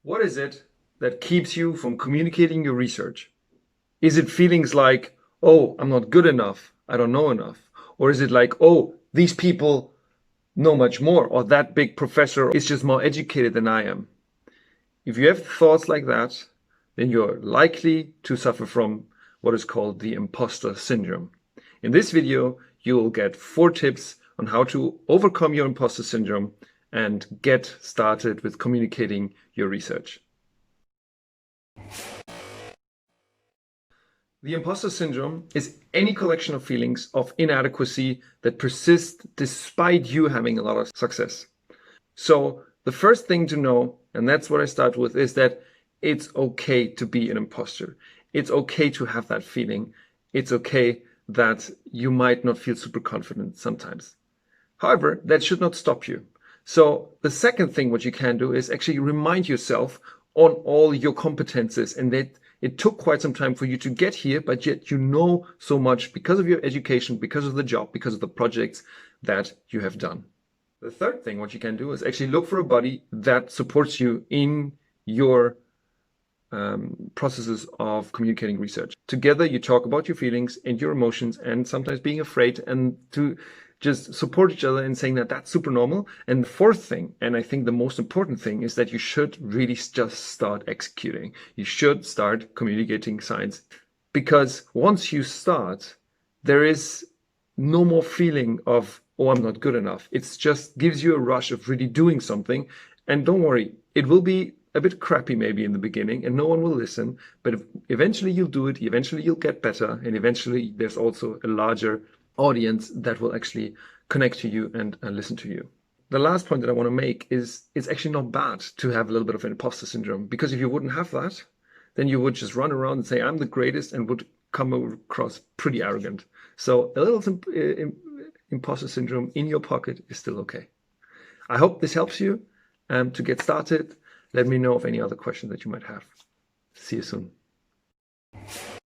What is it that keeps you from communicating your research? Is it feelings like, oh, I'm not good enough, I don't know enough? Or is it like, oh, these people know much more, or that big professor is just more educated than I am? If you have thoughts like that, then you're likely to suffer from what is called the imposter syndrome. In this video, you will get 4 tips on how to overcome your imposter syndrome and get started with communicating your research. The imposter syndrome is any collection of feelings of inadequacy that persist despite you having a lot of success. So the first thing to know, and that's what I start with, is that it's okay to be an imposter. It's okay to have that feeling. It's okay that you might not feel super confident sometimes. However, that should not stop you. So the second thing what you can do is actually remind yourself on all your competences, and that it took quite some time for you to get here, but yet you know so much because of your education, because of the job, because of the projects that you have done. The third thing what you can do is actually look for a buddy that supports you in your processes of communicating research. Together, you talk about your feelings and your emotions and sometimes being afraid, and to just support each other in saying that that's super normal. And the fourth thing, and I think the most important thing, is that you should really just start executing. You should start communicating science, because once you start, there is no more feeling of, oh, I'm not good enough. It just gives you a rush of really doing something. And don't worry, it will be a bit crappy maybe in the beginning and no one will listen, but eventually you'll do it, eventually you'll get better, and eventually there's also a larger audience that will actually connect to you and listen to you. The last point that I want to make is it's actually not bad to have a little bit of imposter syndrome, because if you wouldn't have that, then you would just run around and say, I'm the greatest, and would come across pretty arrogant. So a little imposter syndrome in your pocket is still okay. I hope this helps you to get started. Let me know of any other questions that you might have. See you soon.